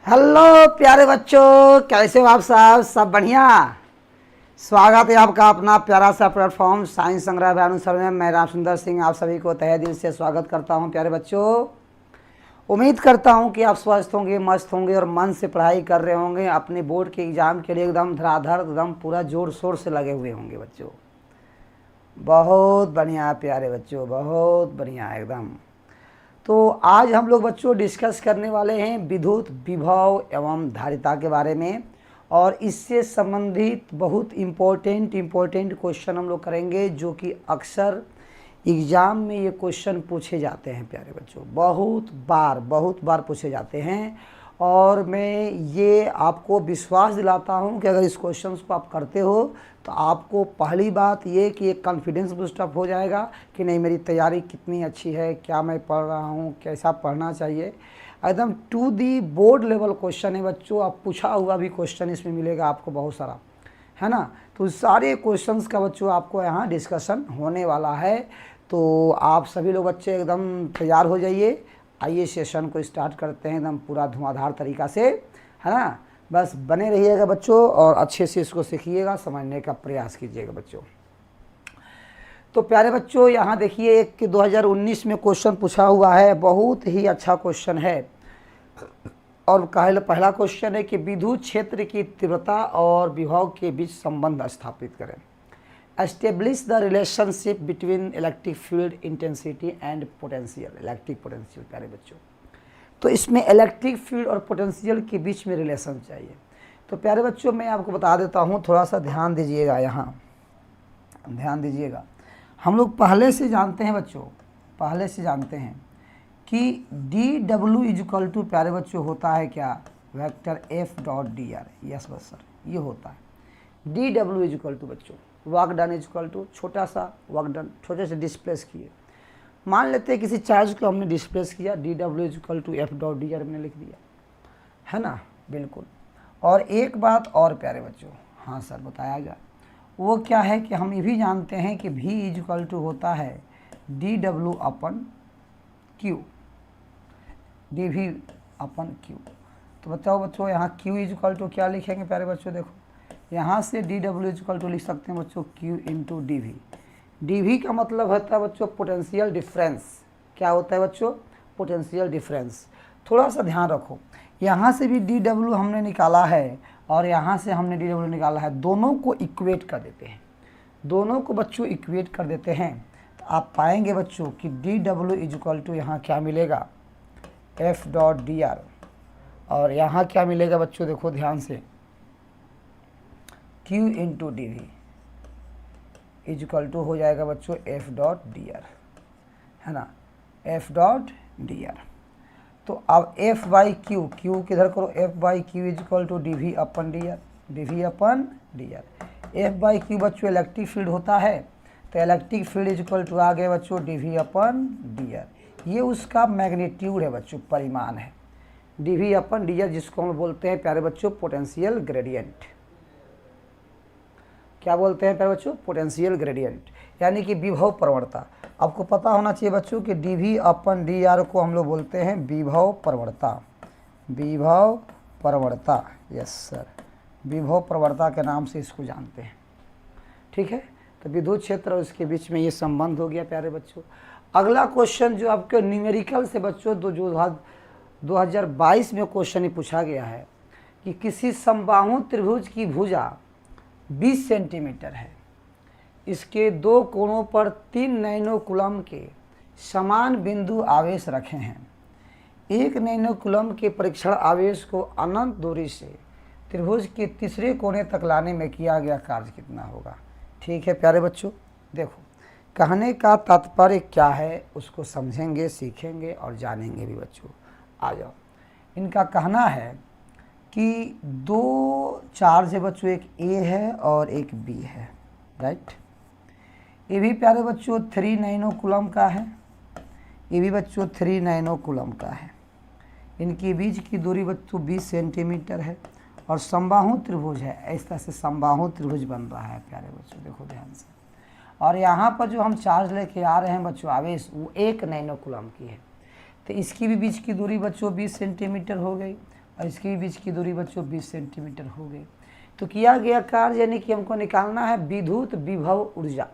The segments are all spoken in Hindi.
हेलो प्यारे बच्चों, कैसे हो आप सब बढ़िया। स्वागत है आपका अपना प्यारा सा प्लेटफॉर्म साइंस संग्रह अनुसरण में। मैं राम सुंदर सिंह आप सभी को तहे दिल से स्वागत करता हूं। प्यारे बच्चों, उम्मीद करता हूं कि आप स्वस्थ होंगे, मस्त होंगे और मन से पढ़ाई कर रहे होंगे। अपने बोर्ड के एग्ज़ाम के लिए एकदम धड़ाधड़ एकदम पूरा जोर शोर से लगे हुए होंगे बच्चों। बहुत बढ़िया प्यारे बच्चों, बहुत बढ़िया एकदम। तो आज हम लोग बच्चों डिस्कस करने वाले हैं विद्युत विभव एवं धारिता के बारे में, और इससे संबंधित बहुत इम्पोर्टेंट क्वेश्चन हम लोग करेंगे, जो कि अक्सर एग्ज़ाम में ये क्वेश्चन पूछे जाते हैं प्यारे बच्चों। बहुत बार पूछे जाते हैं, और मैं ये आपको विश्वास दिलाता हूँ कि अगर इस क्वेश्चन को आप करते हो तो आपको पहली बात ये कि एक कॉन्फिडेंस बूस्टअप हो जाएगा कि नहीं, मेरी तैयारी कितनी अच्छी है, क्या मैं पढ़ रहा हूँ, कैसा पढ़ना चाहिए। एकदम to the board level question है बच्चों। आप पूछा हुआ भी क्वेश्चन इसमें मिलेगा आपको बहुत सारा, है ना। तो सारे क्वेश्चंस का बच्चों आपको यहाँ डिस्कशन होने वाला है। तो आप सभी लोग बच्चे एकदम तैयार हो जाइए। आइए सेशन को स्टार्ट करते हैं एकदम पूरा धुआंधार तरीका से, है ना। बस बने रहिएगा बच्चों और अच्छे से इसको सीखिएगा, समझने का प्रयास कीजिएगा बच्चों। तो प्यारे बच्चों, यहाँ देखिए एक 2019 में क्वेश्चन पूछा हुआ है, बहुत ही अच्छा क्वेश्चन है। और पहला क्वेश्चन है कि विद्युत क्षेत्र की तीव्रता और विभव के बीच संबंध स्थापित करें। Establish the relationship between electric field intensity and potential. Electric potential प्यारे बच्चों, तो इसमें इलेक्ट्रिक फील्ड और पोटेंशियल के बीच में रिलेशन चाहिए। तो प्यारे बच्चों, मैं आपको बता देता हूँ, थोड़ा सा ध्यान दीजिएगा, यहाँ ध्यान दीजिएगा। हम लोग पहले से जानते हैं बच्चों, पहले से जानते हैं कि डी डब्ल्यू इजक्वल टू प्यारे बच्चों होता है क्या, vector F dot D are. Yes बस सर, ये होता है डी डब्ल्यू इजक्वल टू बच्चों वर्क डन इजक्वल टू छोटा सा वर्क डन, छोटे से डिस्प्लेस किए। मान लेते हैं किसी चार्ज को हमने डिस्प्लेस किया, D W is equal to F dot D R मैंने लिख दिया, है ना, बिल्कुल। और एक बात और प्यारे बच्चों, हाँ सर बताया गया, वो क्या है कि हम ये भी जानते हैं कि भी इजक्वल टू होता है D W upon Q, D V upon Q. तो बताओ बच्चों, यहाँ क्यू इजक्वल टू क्या लिखेंगे प्यारे बच्चों, देखो यहाँ से डी डब्ल्यू इजक्वल टू लिख सकते हैं बच्चों Q into D V. D V का मतलब होता है बच्चों पोटेंशियल डिफरेंस। क्या होता है बच्चों, पोटेंशियल डिफरेंस। थोड़ा सा ध्यान रखो, यहाँ से भी डी डब्ल्यू हमने निकाला है और यहाँ से हमने डी डब्ल्यू निकाला है, दोनों को इक्वेट कर देते हैं, दोनों को बच्चों इक्वेट कर देते हैं। तो आप पाएंगे बच्चों कि डी डब्ल्यू इजक्वल टू यहाँ क्या मिलेगा, एफ डॉट डी आर, और यहाँ क्या मिलेगा बच्चों, देखो ध्यान से, Q into D V is equal to हो जाएगा बच्चों एफ डॉट डी आर, है ना, एफ डॉट डी आर। तो अब एफ बाई क्यू, क्यू किधर करो, F by Q is equal to D V upon D R, D V upon D R. F by Q बच्चों इलेक्ट्रिक फील्ड होता है, तो इलेक्ट्रिक फील्ड इजक्वल टू आ गए बच्चों D V upon D R. ये उसका मैग्नीट्यूड है बच्चों, परिमाण है, D V upon D R, जिसको हम बोलते हैं प्यारे बच्चों पोटेंशियल ग्रेडियंट। क्या बोलते हैं प्यारे बच्चों, पोटेंशियल ग्रेडियंट, यानी कि विभव प्रवणता। आपको पता होना चाहिए बच्चों कि D V upon D R को हम लोग बोलते हैं विभव प्रवणता, विभव प्रवणता। यस सर, विभव प्रवणता के नाम से इसको जानते हैं, ठीक है। तो विद्युत क्षेत्र और इसके बीच में ये संबंध हो गया प्यारे बच्चों। अगला क्वेश्चन जो आपके न्यूमेरिकल से बच्चों 2022 में क्वेश्चन ही पूछा गया है कि किसी समबाहु त्रिभुज की भुजा 20 सेंटीमीटर है, इसके दो कोणों पर 3 नैनो कूलम के समान बिंदु आवेश रखे हैं। 1 नैनो कूलम के परीक्षण आवेश को अनंत दूरी से त्रिभुज के तीसरे कोने तक लाने में किया गया कार्य कितना होगा। ठीक है प्यारे बच्चों, देखो कहने का तात्पर्य क्या है उसको समझेंगे, सीखेंगे और जानेंगे भी बच्चों। आ जाओ, इनका कहना है कि 2 चार्ज है बच्चों, एक ए है और एक बी है, राइट। ये भी प्यारे बच्चों 3 नैनो कूलम का है, ये भी बच्चों 3 नैनो कूलम का है। इनके बीच की दूरी बच्चों 20 सेंटीमीटर है और समबाहु त्रिभुज है, इस तरह से समबाहु त्रिभुज बन रहा है प्यारे बच्चों, देखो ध्यान से। और यहाँ पर जो हम चार्ज लेके आ रहे हैं बच्चों आवेश, वो 1 नैनो कूलम की है। तो इसकी भी बीच की दूरी बच्चों 20 सेंटीमीटर हो गई और इसके बीच की दूरी बच्चों 20 सेंटीमीटर हो गई। तो किया गया कार्य यानी कि हमको निकालना है विद्युत विभव ऊर्जा।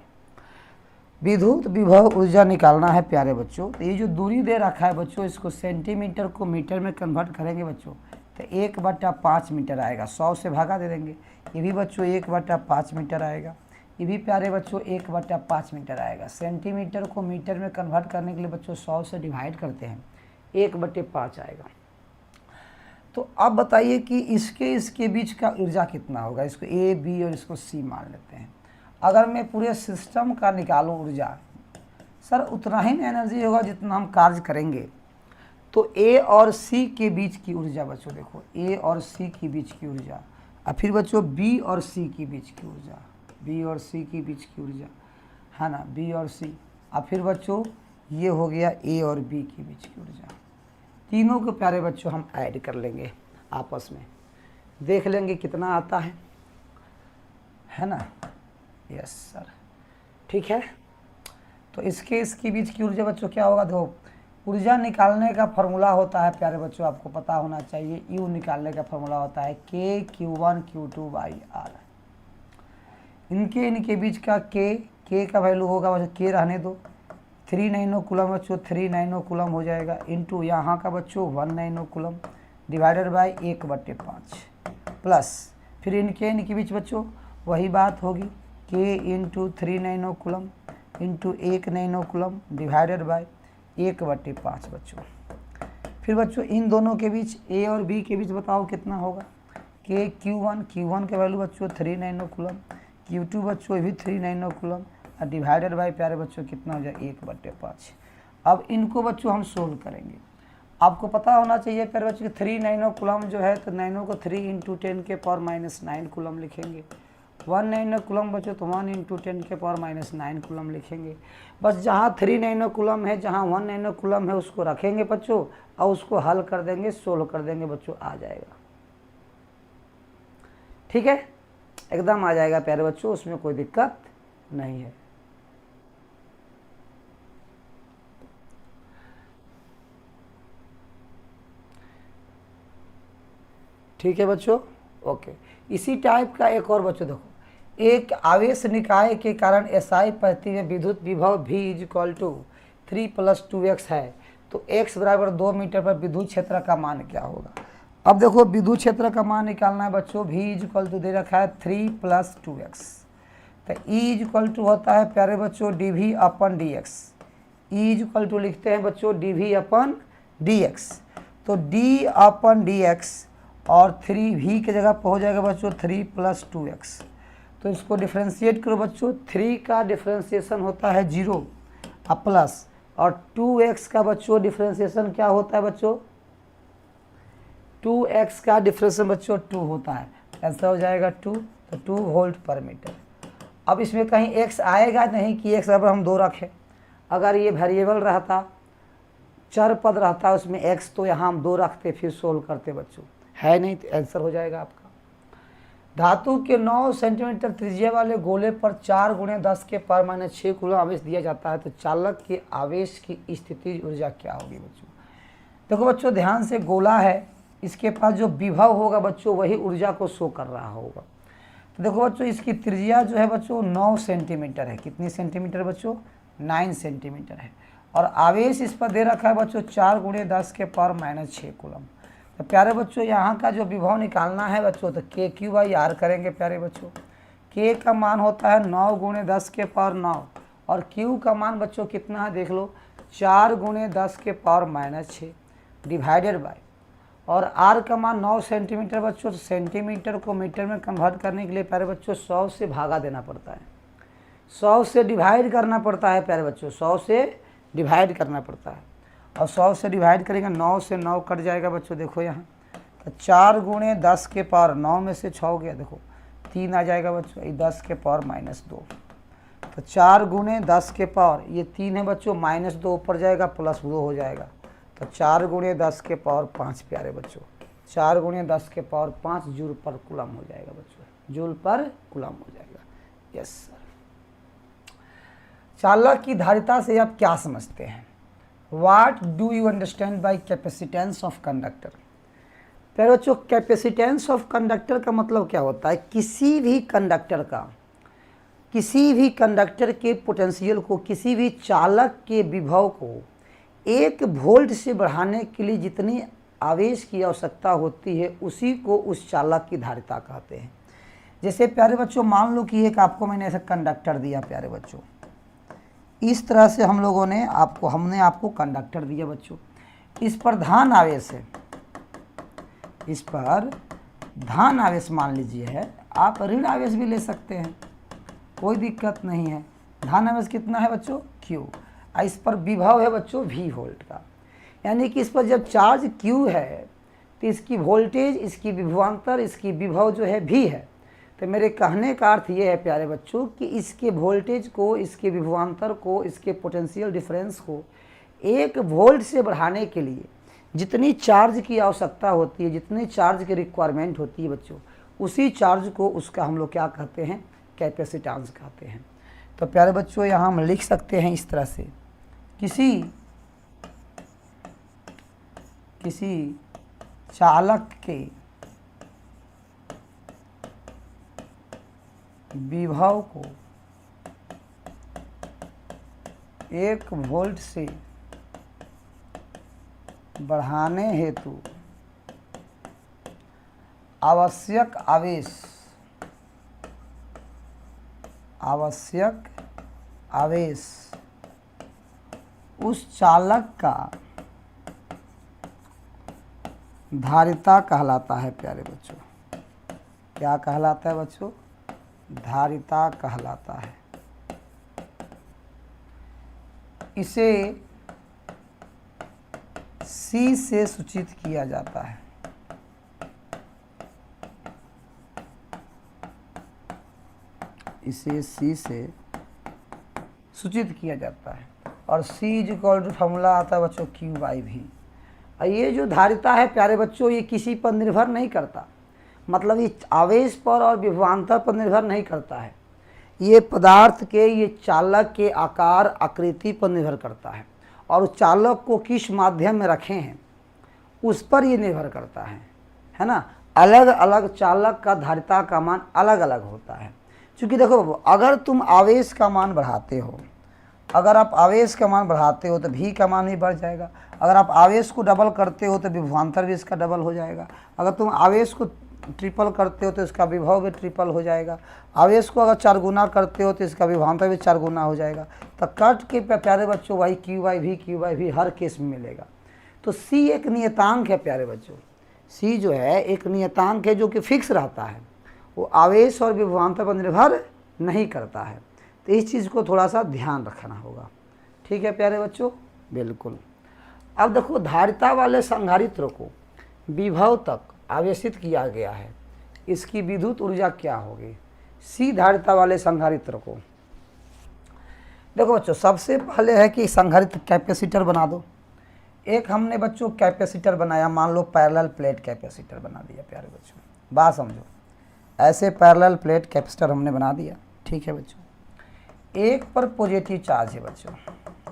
विद्युत विभव ऊर्जा निकालना है प्यारे बच्चों। तो ये जो दूरी दे रखा है बच्चों, इसको सेंटीमीटर को मीटर में कन्वर्ट करेंगे बच्चों, तो 1/5 मीटर आएगा। 100 से भागा दे देंगे, ये भी बच्चों 1/5 मीटर आएगा, ये भी प्यारे बच्चों 1/5 मीटर आएगा। सेंटीमीटर को मीटर में कन्वर्ट करने के लिए बच्चों 100 से डिवाइड करते हैं, 1/5 आएगा। तो अब बताइए कि इसके बीच का ऊर्जा कितना होगा। इसको ए, बी और इसको सी मान लेते हैं। अगर मैं पूरे सिस्टम का निकालूं ऊर्जा, सर उतना ही एनर्जी होगा जितना हम कार्य करेंगे। तो ए और सी के बीच की ऊर्जा बच्चों देखो, ए और सी के बीच की ऊर्जा, और फिर बच्चों बी और सी के बीच की ऊर्जा, बी और सी के बीच की ऊर्जा है ना, बी और सी। और फिर बच्चों ये हो गया ए और बी के बीच की ऊर्जा। तीनों को प्यारे बच्चों हम ऐड कर लेंगे आपस में, देख लेंगे कितना आता है ना। यस सर, ठीक है। तो इसके बीच की ऊर्जा बच्चों क्या होगा, देखो ऊर्जा निकालने का फॉर्मूला होता है प्यारे बच्चों, आपको पता होना चाहिए। यू निकालने का फॉर्मूला होता है KQ1 Q2/R। इनके बीच का के का वैल्यू होगा बच्चों, के रहने दो, 3 नैनो कूलम बच्चों, 3 नैनो कूलम हो जाएगा, इंटू यहाँ का बच्चों 1 nano coulomb divided by 1/5 plus फिर इनके बीच बच्चों वही बात होगी, के into 3 nano coulomb into 1 nano coulomb divided by 1/5 बच्चों। फिर बच्चों इन दोनों के बीच ए और बी के बीच बताओ कितना होगा, के Q1 के वैल्यू बच्चों 3 नैनो कूलम, Q2 बच्चों भी 3 नैनो कूलम और डिवाइडेड बाई प्यारे बच्चों कितना हो जाए 1/5। अब इनको बच्चों हम सोल्व करेंगे। आपको पता होना चाहिए प्यारे बच्चों 3 नैनो कूलम जो है, तो नैनो को 3 × 10⁻⁹ कूलम लिखेंगे। 1 नैनो कूलम बच्चों तो 1 × 10⁻⁹ कूलम लिखेंगे। बस जहाँ 3 नैनो कूलम है, जहाँ 1 नैनो कूलम है, उसको रखेंगे बच्चों और उसको हल कर देंगे, सोल्व कर देंगे बच्चों, आ जाएगा। ठीक है, एकदम आ जाएगा प्यारे बच्चों, उसमें कोई दिक्कत नहीं है। ठीक है बच्चों, ओके। इसी टाइप का एक और बच्चों देखो, एक आवेश निकाय के कारण SI पद्धति में विद्युत विभव V = 3 + 2x है, तो x = 2 मीटर पर विद्युत क्षेत्र का मान क्या होगा। अब देखो विद्युत क्षेत्र का मान निकालना है बच्चों, V = दे रखा है 3 + 2x, तो E = होता है प्यारे बच्चों dV/dx। E = लिखते हैं बच्चों dV/dx, तो d/dx और 3v की जगह पर हो जाएगा बच्चों 3 + 2x। तो इसको डिफ्रेंशिएट करो बच्चों, 3 का डिफ्रेंशिएशन होता है 0 और प्लस, और 2x का बच्चों डिफ्रेंशिएशन क्या होता है बच्चों, 2x का डिफ्रेंशिएशन बच्चों 2 होता है, आंसर हो जाएगा 2, तो 2 वोल्ट/मीटर। अब इसमें कहीं x आएगा नहीं कि x बराबर हम 2 रखें, अगर ये वेरिएबल रहता, चर पद रहता उसमें x, तो यहाँ हम 2 रखते फिर सोल्व करते बच्चों, है नहीं, तो आंसर हो जाएगा आपका। धातु के 9 सेंटीमीटर त्रिज्या वाले गोले पर 4 × 10⁻⁶ कूलम आवेश दिया जाता है, तो चालक के आवेश की स्थिति ऊर्जा क्या होगी बच्चों। देखो बच्चों ध्यान से, गोला है, इसके पास जो विभव होगा बच्चों वही ऊर्जा को शो कर रहा होगा। तो देखो बच्चों इसकी त्रिज्या जो है बच्चों 9 सेंटीमीटर है, कितनी सेंटीमीटर बच्चों, 9 सेंटीमीटर है, और आवेश इस पर दे रखा है बच्चों 4 × 10⁻⁶ कूलम। तो प्यारे बच्चों यहाँ का जो विभव निकालना है बच्चों, तो KQ/R करेंगे प्यारे बच्चों। K का मान होता है 9 × 10⁻9 और Q का मान बच्चों कितना है देख लो, 4 × 10⁻⁶ डिवाइडेड बाय, और R का मान 9 सेंटीमीटर बच्चों, तो सेंटीमीटर को मीटर में कन्वर्ट करने के लिए प्यारे बच्चों 100 से भागा देना पड़ता है, 100 से डिवाइड करना पड़ता है प्यारे बच्चों, 100 से डिवाइड करना पड़ता है, और 100 से डिवाइड करेंगे 9 से 9 कट जाएगा बच्चों, देखो यहाँ, तो 4 × 10⁻9 में से 6 गया, देखो 3 आ जाएगा बच्चों, 10⁻⁻2, तो 4 × 10 ये 3 है बच्चों, -2 ऊपर जाएगा, +2 हो जाएगा, तो 4 × 10⁵ प्यारे बच्चों, 4 × 10⁵ जूल पर कूलम हो जाएगा बच्चों, जूल पर कूलम हो जाएगा। Yes sir. चालक की धारिता से आप क्या समझते हैं, What do you understand by capacitance of conductor। प्यारे बच्चों, कैपेसिटेंस ऑफ कंडक्टर का मतलब क्या होता है? किसी भी कंडक्टर के पोटेंशियल को, किसी भी चालक के विभव को 1 वोल्ट से बढ़ाने के लिए जितनी आवेश की आवश्यकता होती है, उसी को उस चालक की धारिता कहते हैं। जैसे प्यारे बच्चों, मान लो कि एक आपको मैंने ऐसा कंडक्टर दिया प्यारे बच्चों, इस तरह से हमने आपको कंडक्टर दिया बच्चों। इस पर धन आवेश है, इस पर धन आवेश मान लीजिए है, आप ऋण आवेश भी ले सकते हैं, कोई दिक्कत नहीं है। धन आवेश कितना है बच्चों? Q। इस पर विभव है बच्चों V वोल्ट का, यानी कि इस पर जब चार्ज Q है तो इसकी वोल्टेज, इसकी विभवांतर, इसकी विभव जो है V है। तो मेरे कहने का अर्थ ये है प्यारे बच्चों कि इसके वोल्टेज को, इसके विभवांतर को, इसके पोटेंशियल डिफरेंस को 1 वोल्ट से बढ़ाने के लिए जितनी चार्ज की आवश्यकता होती है, जितनी चार्ज की रिक्वायरमेंट होती है बच्चों, उसी चार्ज को उसका हम लोग क्या कहते हैं? कैपेसिटेंस कहते हैं। तो प्यारे बच्चों, यहाँ हम लिख सकते हैं इस तरह से, किसी चालक के विभव को 1 वोल्ट से बढ़ाने हेतु आवश्यक आवेश उस चालक का धारिता कहलाता है प्यारे बच्चों। क्या कहलाता है बच्चों? धारिता कहलाता है। इसे C से सूचित किया जाता है। इसे C से सूचित किया जाता है और C इक्वल टू फॉर्मूला आता है बच्चों Q/V। ये जो धारिता है प्यारे बच्चों, ये किसी पर निर्भर नहीं करता, मतलब ये आवेश पर और विभवांतर पर निर्भर नहीं करता है। ये पदार्थ के, ये चालक के आकार, आकृति पर निर्भर करता है और उस चालक को किस माध्यम में रखे हैं उस पर ये निर्भर करता है ना। अलग अलग चालक का धारिता का मान अलग अलग होता है। क्योंकि देखो बाबू, अगर तुम आवेश का मान बढ़ाते हो, अगर आप आवेश का मान बढ़ाते हो तो V का मान भी बढ़ जाएगा। अगर आप आवेश को डबल करते हो तो विभवांतर भी इसका डबल हो जाएगा। अगर तुम आवेश को ट्रिपल करते हो तो इसका विभव भी ट्रिपल हो जाएगा। आवेश को अगर 4 गुना करते हो तो इसका विभवांतर भी 4 गुना हो जाएगा। तो कट के प्यारे बच्चों वही Q/V हर केस में मिलेगा। तो C एक नियतांक है प्यारे बच्चों। C जो है एक नियतांक है जो कि फिक्स रहता है, वो आवेश और विभवांतर पर निर्भर नहीं करता है। तो इस चीज़ को थोड़ा सा ध्यान रखना होगा। ठीक है प्यारे बच्चों, बिल्कुल। अब देखो, धारिता वाले संधारित्र को विभव तक आवेशित किया गया है, इसकी विद्युत ऊर्जा क्या होगी? C धारिता वाले संधारित्र को देखो बच्चों, सबसे पहले है कि संधारित्र कैपेसिटर बना दो। एक हमने बच्चों कैपेसिटर बनाया, मान लो पैरेलल प्लेट कैपेसिटर बना दिया प्यारे बच्चों। बात समझो, ऐसे पैरेलल प्लेट कैपेसिटर हमने बना दिया। ठीक है बच्चों, एक पर पॉजिटिव चार्ज है बच्चों,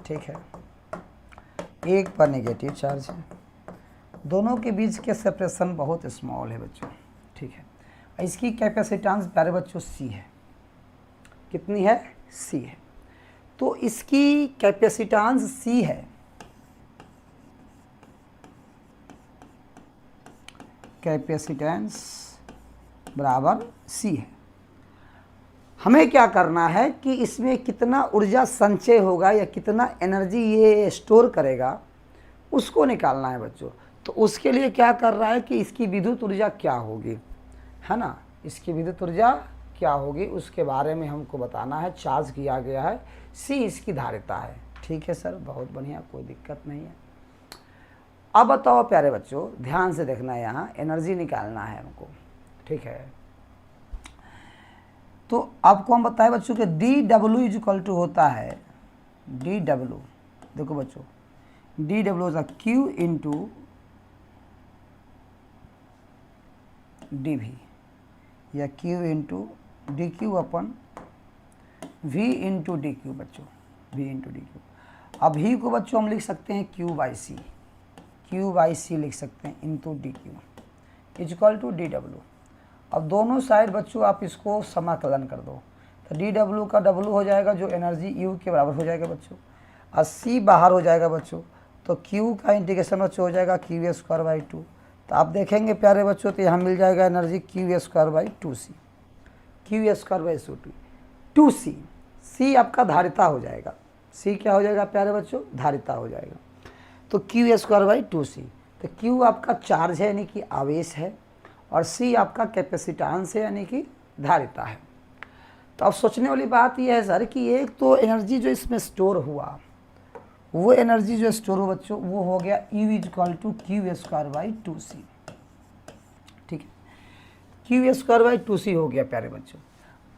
ठीक है, एक पर नेगेटिव चार्ज है। दोनों के बीच के सेपरेशन बहुत स्मॉल है बच्चों। ठीक है, इसकी कैपेसिटेंस प्यारे बच्चों C है। कितनी है? C है। तो इसकी कैपेसिटेंस C है, कैपेसिटेंस बराबर C है। हमें क्या करना है कि इसमें कितना ऊर्जा संचय होगा या कितना एनर्जी ये स्टोर करेगा, उसको निकालना है बच्चों। तो उसके लिए क्या कर रहा है कि इसकी विद्युत ऊर्जा क्या होगी, है ना, इसकी विद्युत ऊर्जा क्या होगी उसके बारे में हमको बताना है। चार्ज किया गया है, C इसकी धारिता है। ठीक है सर, बहुत बढ़िया, कोई दिक्कत नहीं है। अब बताओ प्यारे बच्चों, ध्यान से देखना है, यहाँ एनर्जी निकालना है हमको। ठीक है, तो आपको हम बताएं बच्चों कि dW इक्वल टू होता है dW। देखो बच्चों, dW होता है Q इंटू dV या Q इंटू dQ अपन V इंटू dQ बच्चों, V इंटू dQ। अब V को बच्चों हम लिख सकते हैं Q/C लिख सकते हैं into dQ। Equal to D W. अब दोनों साइड बच्चों आप इसको समाकलन कर दो, तो डी डब्ल्यू का डब्ल्यू हो जाएगा जो एनर्जी यू के बराबर हो जाएगा बच्चों, और सी बाहर हो जाएगा बच्चों, तो क्यू का इंटीग्रेशन बच्चों हो जाएगा क्यू स्क्वायर बाई टू। तो आप देखेंगे प्यारे बच्चों तो यहाँ मिल जाएगा energy Q square by two C, Q square by two C. C आपका धारिता हो जाएगा, सी क्या हो जाएगा प्यारे बच्चों, धारिता हो जाएगा। तो Q square by two C, तो क्यू आपका चार्ज है यानी कि आवेश है, और सी आपका कैपेसिटेंस है यानी कि धारिता है। तो अब सोचने वाली बात यह है सर कि एक तो एनर्जी जो इसमें स्टोर हुआ, वो एनर्जी जो स्टोर हुआ बच्चों वो हो गया U equal to Q square by two C, ठीक है, Q square by two C हो गया प्यारे बच्चों।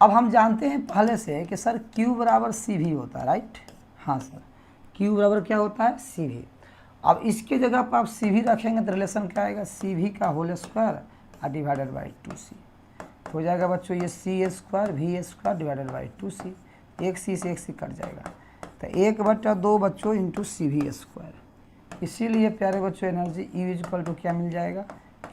अब हम जानते हैं पहले से कि सर Q बराबर सी भी होता है, राइट, हाँ सर, Q बराबर क्या होता है, सी भी। अब इसके जगह पर आप सी भी रखेंगे तो रिलेशन क्या आएगा, सी भी का whole square divided by two C हो जाएगा बच्चों, ये C square V square divided by two C, एक सी से एक सी कट जाएगा, तो 1/2 बच्चों इंटू सी भी स्क्वायर। इसीलिए प्यारे बच्चों एनर्जी यू इक्वल टू क्या मिल जाएगा,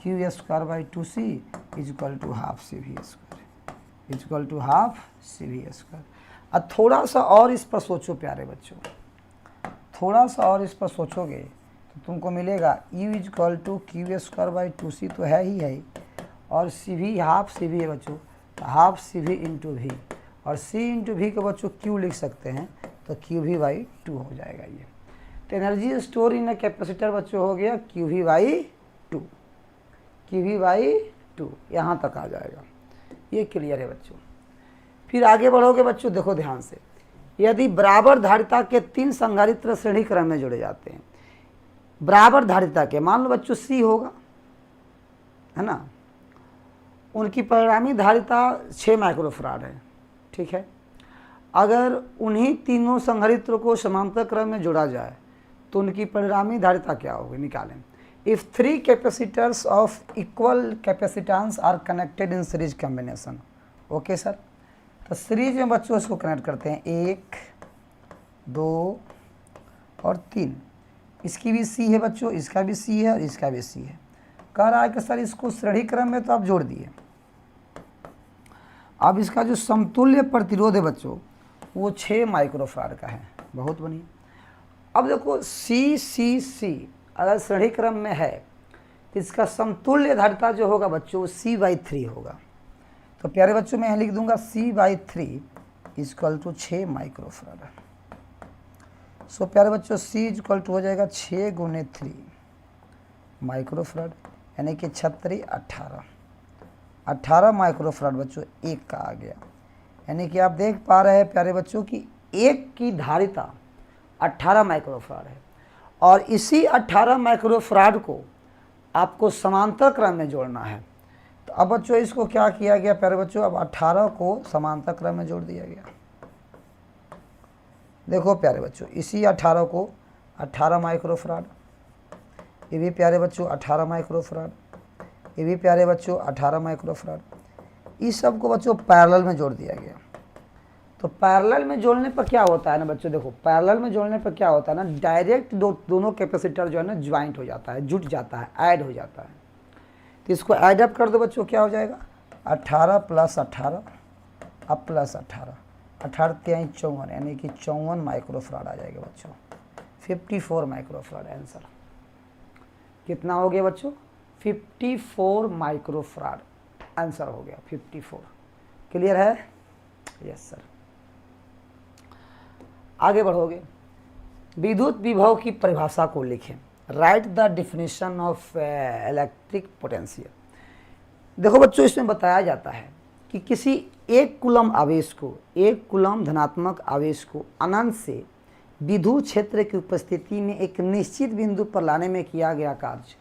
Q square by two C equal to half C V square, equal to half C V square. अब थोड़ा सा और इस पर सोचो प्यारे बच्चों, थोड़ा सा और इस पर सोचोगे तो तुमको मिलेगा U equal to Q square by two C तो है ही, और सी भी हाफ सी भी है बच्चों, तो हाफ सी भी इंटू भी, और सी इंटू भी को बच्चों क्यू लिख सकते हैं, तो क्यू भी बाई टू हो जाएगा ये। तो एनर्जी स्टोर इन कैपेसिटर बच्चों हो गया क्यू भी बाई टू, क्यू भी बाई टू, यहाँ तक आ जाएगा, ये क्लियर है बच्चों। फिर आगे बढ़ोगे बच्चों, देखो ध्यान से, यदि बराबर धारिता के 3 संधारित्र श्रेणी क्रम में जोड़े जाते हैं, बराबर धारिता के, मान लो बच्चों सी होगा, है ना, उनकी परिणामी धारिता 6 माइक्रोफराड है, ठीक है। अगर उन्हीं तीनों संधारित्रों को समांतर क्रम में जोड़ा जाए तो उनकी परिणामी धारिता क्या होगी, निकालें। If 3 capacitors of equal capacitance are connected in series combination, okay sir, तो सीरीज में बच्चों इसको कनेक्ट करते हैं 1, 2 और 3, इसकी भी सी है बच्चों, इसका भी सी है और इसका भी सी है। कह रहा है कि सर इसको श्रेणी क्रम में तो आप जोड़ दिए, अब इसका जो समतुल्य प्रतिरोध है बच्चों वो 6 माइक्रोफराड का है, बहुत बढ़िया। अब देखो सी सी सी अगर श्रेणी क्रम में है तो इसका समतुल्य धारिता जो होगा बच्चों C/3 होगा, तो प्यारे बच्चों मैं यहाँ लिख दूंगा C/3 इक्वल टू 6 माइक्रोफराड। सो प्यारे बच्चों C इक्वल टू हो जाएगा 6 × 3 माइक्रोफराड, यानी कि 36 18 माइक्रोफराड बच्चों एक का आ गया। यानी कि आप देख पा रहे हैं प्यारे बच्चों कि एक की धारिता 18 माइक्रोफराड है, और इसी 18 माइक्रोफराड को आपको समांतर क्रम में जोड़ना है। तो अब बच्चों इसको क्या किया गया प्यारे बच्चों, अब 18 को समांतर क्रम में जोड़ दिया गया। देखो प्यारे बच्चों इसी 18 को 18 माइक्रोफराड, ये भी प्यारे बच्चों 18 माइक्रोफराड, ये भी प्यारे बच्चों 18 माइक्रोफराड, इस सब को बच्चों पैरेलल में जोड़ दिया गया। तो पैरेलल में जोड़ने पर क्या होता है ना बच्चों, देखो पैरेलल में जोड़ने पर क्या होता है ना, डायरेक्ट दोनों कैपेसिटर जो है ना ज्वाइंट हो जाता है, जुट जाता है, ऐड हो जाता है। तो इसको ऐड अप कर दो बच्चों, क्या हो जाएगा 18 + 18 अब प्लस 18, 18 × 54 यानी कि 54 माइक्रोफराड आ जाएगा बच्चों, 54 माइक्रोफराड आंसर। कितना हो गया बच्चों, 54 माइक्रोफराड आंसर हो गया 54। क्लियर है, यस सर। आगे बढ़ोगे, विद्युत विभव की परिभाषा को लिखें, right the definition of electric potential. देखो बच्चों इसमें बताया जाता है कि किसी एक कूलम आवेश को, एक कूलम धनात्मक आवेश को अनंत से विद्युत क्षेत्र की उपस्थिति में एक निश्चित बिंदु पर लाने में किया गया कार्य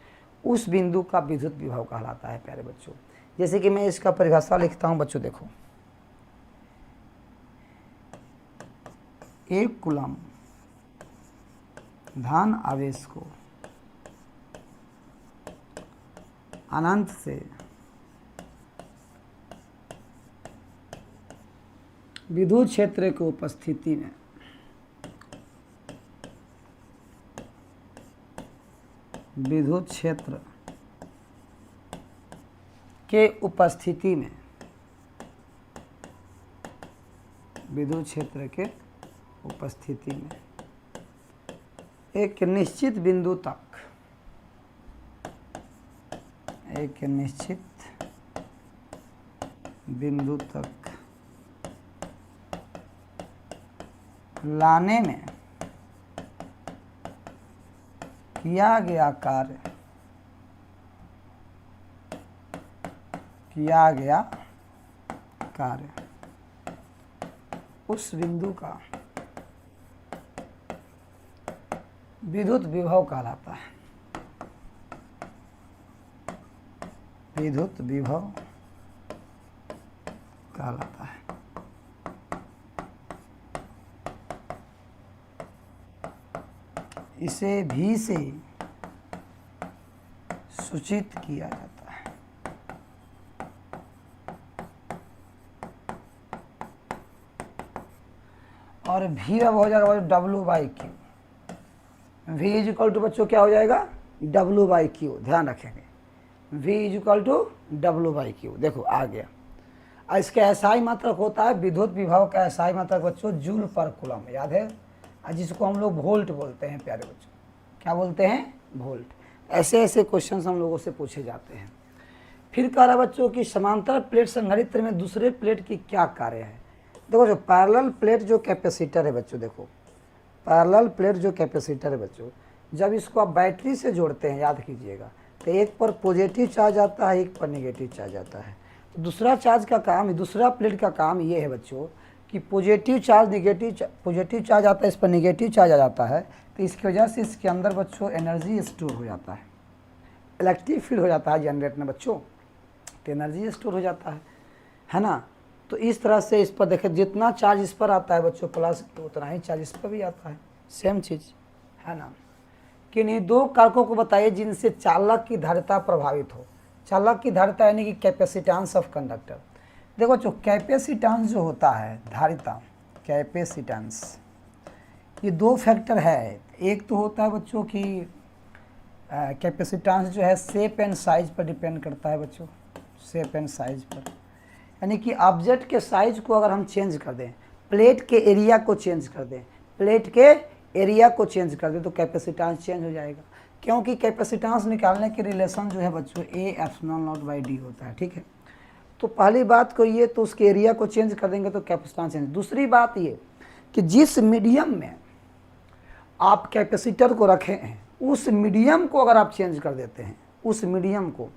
उस बिंदु का विद्युत विभव कहलाता है प्यारे बच्चों। जैसे कि मैं इसका परिभाषा लिखता हूं बच्चों, देखो एक कूलम धन आवेश को अनंत से विद्युत क्षेत्र की उपस्थिति में विद्युत क्षेत्र के उपस्थिति में, विद्युत क्षेत्र के उपस्थिति में एक निश्चित बिंदु तक, एक निश्चित बिंदु तक लाने में किया गया कार्य, किया गया कार्य उस बिंदु का विद्युत विभव कहलाता है। विद्युत विभव कहलाता है। इसे भी से सूचित किया जाता है। और भी अब हो जाएगा W by Q. V is equal to बच्चों क्या हो जाएगा, W बाई क्यू। ध्यान रखेंगे, V is equal to W by Q. देखो आ गया। इसका एसआई मात्रक होता है, विद्युत विभव का एसआई मात्रक बच्चों जूल पर कूलम, याद है, जिसको हम लोग वोल्ट बोलते हैं प्यारे बच्चों। क्या बोलते हैं, वोल्ट। ऐसे ऐसे क्वेश्चंस हम लोगों से पूछे जाते हैं। फिर कह रहा बच्चों कि समांतर प्लेट संधारित्र में दूसरे प्लेट की क्या कार्य है। देखो जो पैरेलल प्लेट जो कैपेसिटर है बच्चों, देखो पैरेलल प्लेट जो कैपेसिटर है बच्चों, जब इसको आप बैटरी से जोड़ते हैं, याद कीजिएगा, तो एक पर पॉजिटिव चार्ज आता है, एक पर नेगेटिव चार्ज आता है। तो दूसरा चार्ज का काम, दूसरा प्लेट का काम ये है बच्चों कि पॉजिटिव चार्ज पॉजिटिव चार्ज आता है, इस पर नेगेटिव चार्ज आ जाता है, तो इसकी वजह से इसके अंदर बच्चों एनर्जी स्टोर हो जाता है, इलेक्ट्रिक फील्ड हो जाता है जनरेट में बच्चों, तो एनर्जी स्टोर हो जाता है ना। तो इस तरह से इस पर देखें, जितना चार्ज इस पर आता है बच्चों प्लस, उतना ही चार्ज इस पर भी आता है, सेम चीज़ है ना। किन्हीं दो कारकों को बताइए जिनसे चालक की धारिता प्रभावित हो। चालक की धारिता यानी कि कैपेसिटेंस ऑफ कंडक्टर। देखो जो कैपेसिटेंस जो होता है, धारिता कैपेसिटेंस, ये दो फैक्टर है। एक तो होता है बच्चों की कैपेसिटेंस जो है शेप एंड साइज पर डिपेंड करता है बच्चों, शेप एंड साइज पर, यानी कि ऑब्जेक्ट के साइज को अगर हम चेंज कर दें, प्लेट के एरिया को चेंज कर दें, प्लेट के एरिया को चेंज कर दें, तो कैपेसिटेंस चेंज हो जाएगा। क्योंकि कैपेसिटेंस निकालने के रिलेशन जो है बच्चों A epsilon not by D होता है, ठीक है। तो पहली बात को ये, तो उसके एरिया को चेंज कर देंगे तो कैपेसिटेंस चेंज। दूसरी बात ये कि जिस मीडियम में आप कैपेसिटर को रखे हैं, उस मीडियम को अगर आप चेंज कर देते हैं, उस मीडियम को,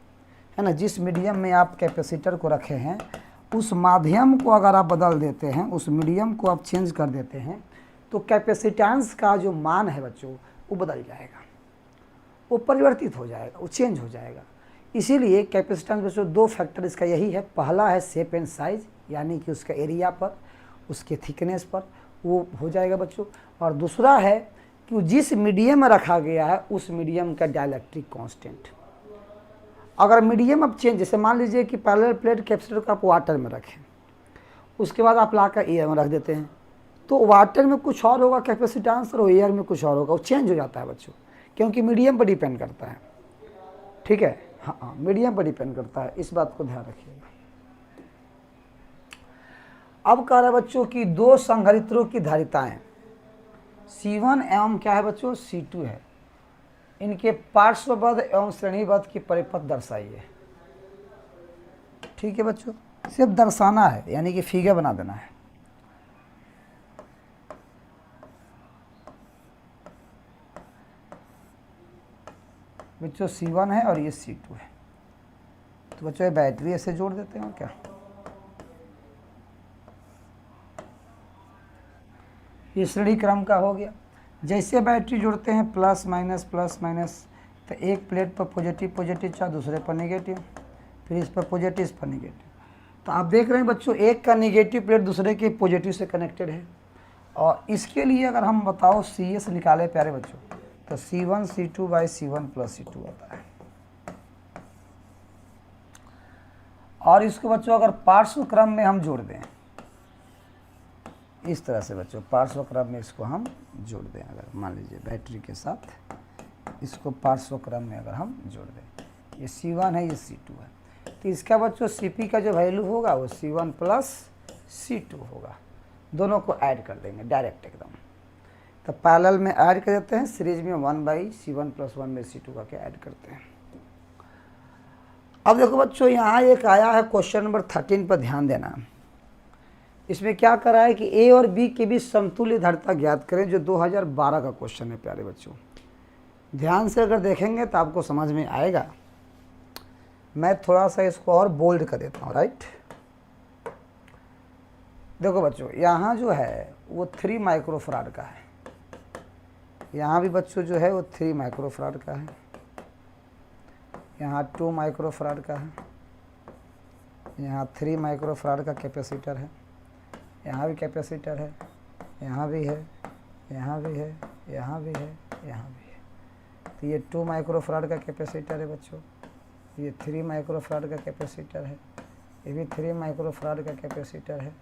है ना, जिस मीडियम में आप कैपेसिटर को रखे हैं, उस माध्यम को अगर आप बदल देते हैं, उस मीडियम को आप चेंज कर देते हैं, तो कैपेसिटेंस का जो मान है बच्चों वो बदल जाएगा, वो परिवर्तित हो जाएगा, वो चेंज हो जाएगा। इसीलिए कैपेसिटेंस बच्चों दो फैक्टर इसका यही है। पहला है शेप एंड साइज, यानी कि उसका एरिया पर, उसके थिकनेस पर वो हो जाएगा बच्चों। और दूसरा है कि जिस मीडियम में रखा गया है उस मीडियम का डाइलेक्ट्रिक कांस्टेंट। अगर मीडियम अब चेंज, जैसे मान लीजिए कि पैरेलल प्लेट कैपेसिटर को आप वाटर में रखें, उसके बाद आप लाकर एयर में रख देते हैं, तो वाटर में कुछ और होगा कैपेसिटेंस और एयर में कुछ और होगा, वो चेंज हो जाता है बच्चों, क्योंकि मीडियम पर डिपेंड करता है, ठीक है। हाँ, मीडियम पर डिपेंड करता है, इस बात को ध्यान रखिएगा। अब कह रहा है बच्चों की दो संधारित्रों की धारिताएं C1 एवं क्या है बच्चों C2 है, इनके पार्श्वबद्ध एवं श्रेणीबद्ध की परिपथ दर्शाइए। ठीक है बच्चों, सिर्फ दर्शाना है, यानी कि फिगर बना देना है। बच्चों C1 है और ये C2 है, तो बच्चों ये बैटरी ऐसे जोड़ देते हैं और क्या, ये श्रेणी क्रम का हो गया। जैसे बैटरी जोड़ते हैं प्लस माइनस, तो एक प्लेट पर पॉजिटिव चार्ज, दूसरे पर नेगेटिव, फिर इस पर पॉजिटिव, इस पर नेगेटिव। तो आप देख रहे हैं बच्चों एक का नेगेटिव प्लेट दूसरे के पॉजिटिव से कनेक्टेड है। और इसके लिए अगर हम बताओ CS निकाले प्यारे बच्चों, तो C1 C2 by C1 plus C2 आता है। और इसको बच्चों अगर पार्श्व क्रम में हम जोड़ दें, इस तरह से बच्चों पार्श्व क्रम में इसको हम जोड़ दें, अगर मान लीजिए बैटरी के साथ इसको पार्श्व क्रम में अगर हम जोड़ दें, ये C1 है, ये C2 है, तो इसका बच्चों Cp का जो वैल्यू होगा वो C1 प्लस C2 होगा। दोनों को ऐड कर देंगे डायरेक्ट एकदम। तो पैरेलल में ऐड कर देते हैं, सीरीज में 1/C1 प्लस 1/C2 का क्या ऐड करते हैं। अब देखो बच्चों यहाँ एक आया है क्वेश्चन नंबर 13 पर ध्यान देना। इसमें क्या करा है कि ए और बी के बीच समतुल्य धारिता ज्ञात करें, जो 2012 का क्वेश्चन है प्यारे बच्चों। ध्यान से अगर देखेंगे तो आपको समझ में आएगा। मैं थोड़ा सा इसको और बोल्ड कर देता हूँ, राइट। देखो बच्चों यहाँ जो है वो 3 माइक्रोफराड का है, यहाँ भी बच्चों जो है वो 3 माइक्रोफराड का है, यहाँ 2 माइक्रोफराड का है, यहाँ 3 माइक्रोफराड का कैपेसिटर है, यहाँ भी कैपेसिटर है, यहाँ भी है, यहाँ भी है, यहाँ भी है, यहाँ भी है। तो ये 2 माइक्रोफराड का कैपेसिटर है बच्चों, ये 3 माइक्रोफराड का कैपेसिटर है, ये भी 3 माइक्रोफराड का कैपेसिटर है,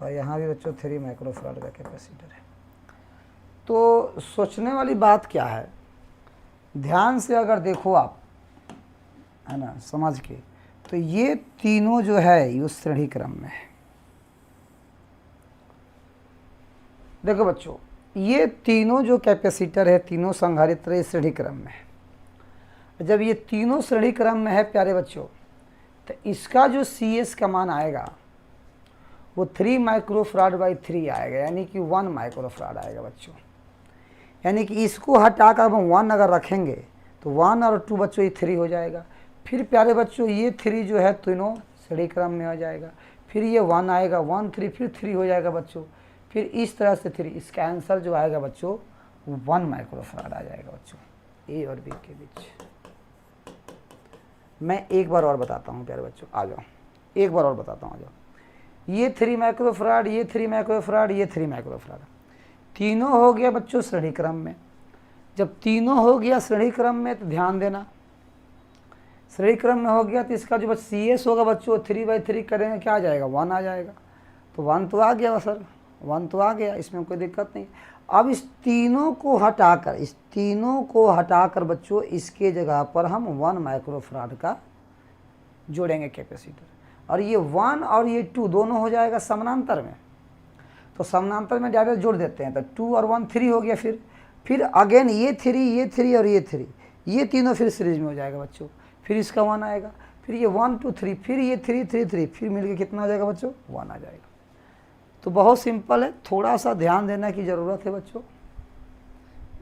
और यहाँ भी बच्चों 3 माइक्रोफराड का कैपेसिटर है। तो सोचने वाली बात क्या है, ध्यान से अगर देखो आप, है ना, समझ के, तो ये तीनों जो है ये श्रेणी क्रम में है। देखो बच्चों ये तीनों जो कैपेसिटर है, तीनों संधारित्र श्रेणी क्रम में है। जब ये तीनों श्रेणी क्रम में है प्यारे बच्चों, तो इसका जो CS का मान आएगा वो 3 माइक्रोफराड/3 आएगा, यानी कि 1 माइक्रोफराड आएगा बच्चों। यानी कि इसको हटाकर हम 1 अगर रखेंगे तो 1 और 2 बच्चों ये 3 हो जाएगा। फिर प्यारे बच्चों ये 3 जो है तीनों श्रेणी क्रम में आ जाएगा, फिर ये 1 आएगा, 1 3 फिर 3 हो जाएगा बच्चों, फिर इस तरह से 3। इसका आंसर जो आएगा बच्चों 1 माइक्रोफराड आ जाएगा बच्चों ए और बी के बीच। मैं एक बार और बताता हूँ प्यारे बच्चों, आ जाओ, एक बार और बताता हूँ, आ जाओ। ये 3 माइक्रोफराड, ये 3 माइक्रोफराड, ये 3 माइक्रोफराड, तीनों हो गया बच्चों श्रेणी क्रम में। जब तीनों हो गया श्रेणी क्रम में तो ध्यान देना, श्रेणी क्रम में हो गया तो इसका जो CS होगा बच्चों 3/3 करेंगे, क्या आ जाएगा 1 आ जाएगा। तो 1 तो आ गया सर, 1 तो आ गया, इसमें कोई दिक्कत नहीं। अब इस तीनों को हटाकर बच्चों इसके जगह पर हम 1 माइक्रोफराड का जोड़ेंगे कैपेसिटर, और ये 1 और ये 2 दोनों हो जाएगा समानांतर में। तो समानांतर में डायरेक्ट जोड़ देते हैं, तो 2 और 1 3 हो गया। फिर अगेन ये 3, ये 3 और ये 3, ये तीनों फिर सीरीज में हो जाएगा बच्चों। फिर इसका 1 आएगा, फिर ये 1 2 3, फिर ये 3 3 3, फिर मिलके कितना आ जाएगा बच्चों 1 आ जाएगा। तो बहुत सिंपल है, थोड़ा सा ध्यान देने की ज़रूरत है बच्चों,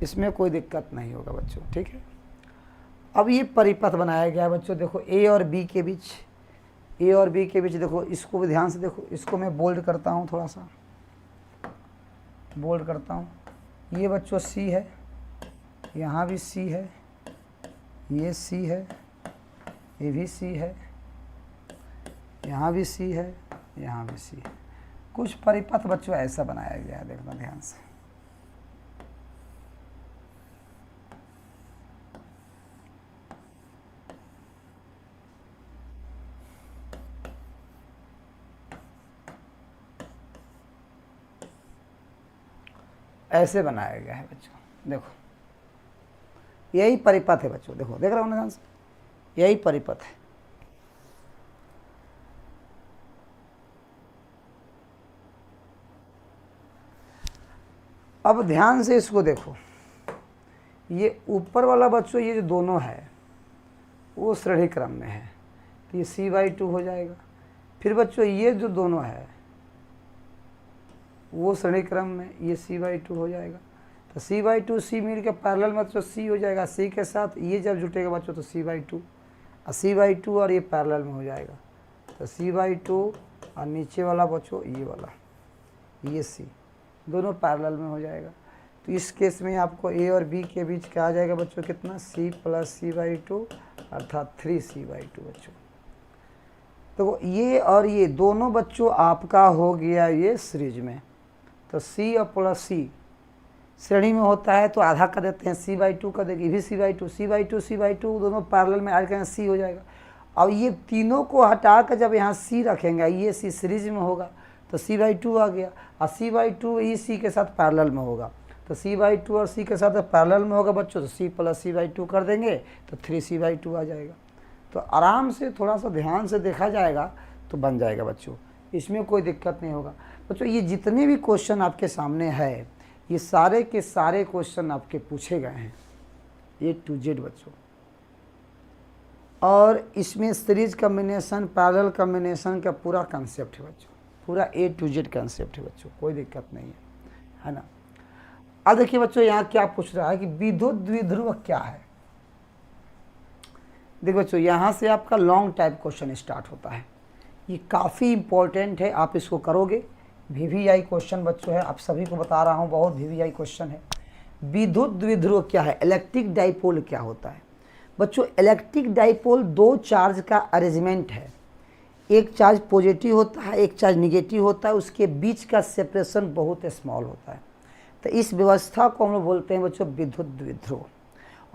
इसमें कोई दिक्कत नहीं होगा बच्चों, ठीक है। अब ये परिपथ बनाया गया है बच्चों, देखो ए और बी के बीच, ए और बी के बीच देखो, इसको भी ध्यान से देखो, इसको मैं बोल्ड करता हूँ, थोड़ा सा बोल्ड करता हूँ। ये बच्चों C है, यहाँ भी C है, ये C है, ये भी C है, यहाँ भी C है, यहाँ भी C है। कुछ परिपथ बच्चों ऐसा बनाया गया है, देखना ध्यान से। ऐसे बनाया गया है बच्चों, देखो यही परिपथ है बच्चों, देखो देख रहे हो ना ध्यान से, यही परिपथ है। अब ध्यान से इसको देखो, ये ऊपर वाला बच्चों ये जो दोनों है वो श्रेणी क्रम में है, तो ये C/2 हो जाएगा। फिर बच्चों ये जो दोनों है वो श्रेणी क्रम में, ये C/2 हो जाएगा। तो C/2 C मिल के पैरेलल में तो C हो जाएगा, C के साथ ये जब जुटेगा बच्चों तो C/2, और C/2 और ये पैरेलल में हो जाएगा, तो C/2 और नीचे वाला बच्चों ये वाला, ये C दोनों पैरेलल में हो जाएगा। तो इस केस में आपको A और B के बीच क्या आ जाएगा बच्चों, कितना C + C/2 अर्थात 3C/2 बच्चों। तो ये और ये दोनों बच्चों आपका हो गया ये सीरीज में। तो C और प्लस C श्रेणी में होता है तो आधा कर देते हैं, C/2 कर देंगे, ये भी C/2 दोनों पैरेलल में ऐड करेंगे, C हो जाएगा। अब ये तीनों को हटा कर जब यहाँ C रखेंगे, ये C सीरीज में होगा तो C/2 आ गया, और C/2 ही C के साथ पैरेलल में होगा, तो C/2 और C के साथ पैरेलल में होगा बच्चों, तो C + C/2 कर देंगे तो 3C/2 आ जाएगा। तो आराम से थोड़ा सा ध्यान से देखा जाएगा तो बन जाएगा बच्चों, इसमें कोई दिक्कत नहीं होगा बच्चों। ये जितने भी क्वेश्चन आपके सामने है ये सारे के सारे क्वेश्चन आपके पूछे गए हैं A to Z बच्चों, और इसमें सीरीज कम्बिनेशन पैरेलल कम्बिनेशन का पूरा कंसेप्ट है बच्चों, पूरा A to Z कंसेप्ट है बच्चों, कोई दिक्कत नहीं है ना। अब देखिए बच्चों यहाँ क्या पूछ रहा है कि विद्युत द्विध्रुव क्या है। देखो बच्चों यहाँ से आपका लॉन्ग टाइप क्वेश्चन स्टार्ट होता है, ये काफ़ी इंपॉर्टेंट है, आप इसको करोगे। VVI क्वेश्चन बच्चों है, आप सभी को बता रहा हूँ, बहुत VVI क्वेश्चन है। विद्युत द्विध्रुव क्या है, इलेक्ट्रिक डाइपोल क्या होता है बच्चों। इलेक्ट्रिक डाइपोल दो चार्ज का अरेंजमेंट है, एक चार्ज पॉजिटिव होता है एक चार्ज निगेटिव होता है, उसके बीच का सेपरेशन बहुत स्मॉल होता है। तो इस व्यवस्था को हम लोग बोलते हैं बच्चों विद्युत द्विध्रुव।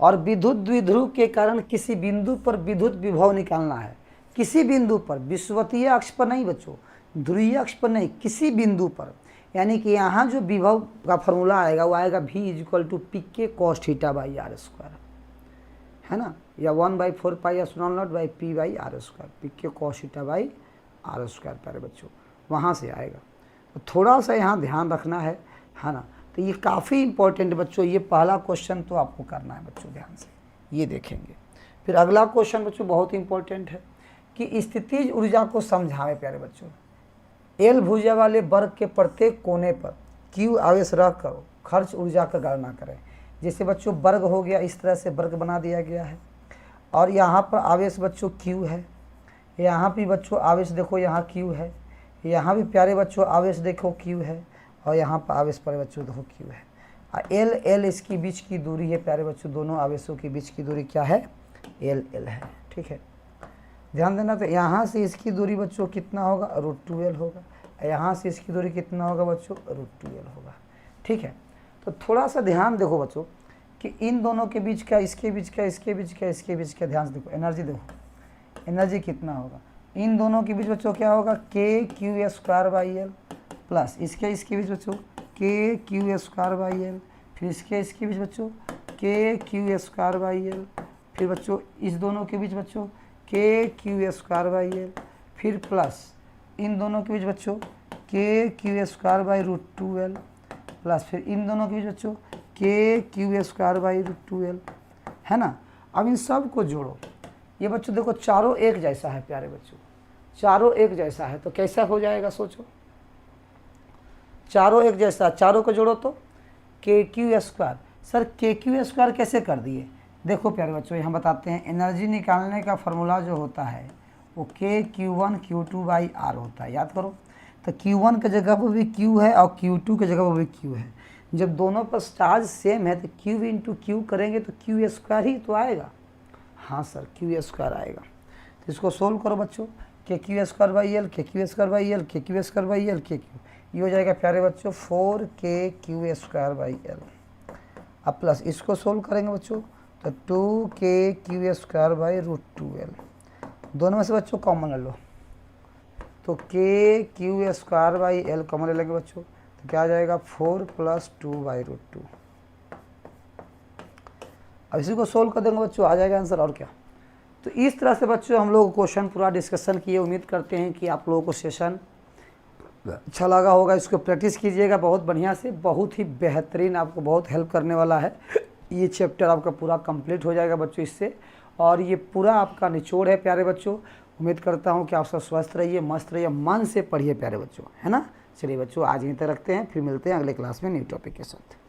और विद्युत द्विध्रुव के कारण किसी बिंदु पर विद्युत विभव निकालना है, किसी बिंदु पर, विषुवतीय अक्ष पर नहीं बच्चों, ध्रुवीय अक्ष पर नहीं, किसी बिंदु पर। यानी कि यहाँ जो विभव का फॉर्मूला आएगा वो आएगा V = PK cos θ/r², है ना, या 1/4πε0/P/r², PK cos θ/r² पर बच्चों, वहाँ से आएगा। तो थोड़ा सा यहाँ ध्यान रखना है ना। तो ये काफ़ी इंपॉर्टेंट बच्चों, ये पहला क्वेश्चन तो आपको करना है बच्चों, ध्यान से ये देखेंगे। फिर अगला क्वेश्चन बच्चों बहुत इंपॉर्टेंट है कि स्थितिज ऊर्जा को समझावे प्यारे बच्चों। L भुजा वाले वर्ग के प्रत्येक कोने पर Q आवेश रख कर खर्च ऊर्जा का गणना करें। जैसे बच्चों वर्ग हो गया, इस तरह से वर्ग बना दिया गया है, और यहाँ पर आवेश बच्चों Q है, यहाँ भी बच्चों आवेश देखो यहाँ Q है, यहाँ भी प्यारे बच्चों आवेश देखो Q है, और यहाँ पर आवेश पर बच्चों देखो Q है। और L इसकी बीच की दूरी है प्यारे बच्चों, दोनों आवेशों के बीच की दूरी क्या है, L है, ठीक है, ध्यान देना। तो यहाँ से इसकी दूरी बच्चों कितना होगा, √2L होगा, यहाँ से इसकी दूरी कितना होगा बच्चों, √2L होगा, ठीक है। तो थोड़ा सा ध्यान देखो बच्चों कि इन दोनों के बीच का, इसके बीच का, इसके बीच का, इसके बीच का, ध्यान से देखो एनर्जी, देखो एनर्जी कितना होगा इन दोनों के बीच बच्चों, क्या होगा KQ² प्लस इसके बीच बच्चों KQ²/L, फिर इसके बीच बच्चों KQ²/L, फिर बच्चों इस दोनों के बीच बच्चों KQ²/L, फिर प्लस इन दोनों के बीच बच्चों KQ²/√2L, प्लस फिर इन दोनों के बीच बच्चों KQ²/√2L, है ना। अब इन सब को जोड़ो, ये बच्चों देखो चारों एक जैसा है प्यारे बच्चों, चारों एक जैसा है, तो कैसा हो जाएगा सोचो, चारों एक जैसा, चारों को जोड़ो तो KQ²। सर KQ² कैसे कर दिए, देखो प्यारे बच्चों यहाँ बताते हैं। एनर्जी निकालने का फॉर्मूला जो होता है वो KQ1 Q2/R होता है, याद करो। तो Q1 की जगह पर भी Q है और Q2 की जगह पर भी Q है। जब दोनों पर चार्ज सेम है तो Q × Q करेंगे तो Q² ही तो आएगा, हाँ सर Q² आएगा। तो इसको सोल्व करो बच्चों, KQ²/L, KQ²/L, KQ²/L, KQ, ये हो जाएगा प्यारे बच्चों 4KQ²/L। अब प्लस इसको सोल्व करेंगे बच्चों तो 2KQ²/√2L, दोनों में से बच्चों कॉमन ले लो, तो KQ²/L कॉमन ले लेंगे बच्चों, तो क्या आ जाएगा 4 + 2/√2। अब इसी को सोल्व कर देंगे बच्चों, आ जाएगा आंसर, और क्या। तो इस तरह से बच्चों हम लोग क्वेश्चन पूरा डिस्कशन किए। उम्मीद करते हैं कि आप लोगों को सेशन अच्छा लगा होगा, इसको प्रैक्टिस कीजिएगा बहुत बढ़िया से, बहुत ही बेहतरीन आपको बहुत हेल्प करने वाला है। ये चैप्टर आपका पूरा कंप्लीट हो जाएगा बच्चों इससे, और ये पूरा आपका निचोड़ है प्यारे बच्चों। उम्मीद करता हूँ कि आप सब स्वस्थ रहिए, मस्त रहिए, मन से पढ़िए प्यारे बच्चों, है ना। चलिए बच्चों आज यहीं तक रखते हैं, फिर मिलते हैं अगले क्लास में न्यू टॉपिक के साथ।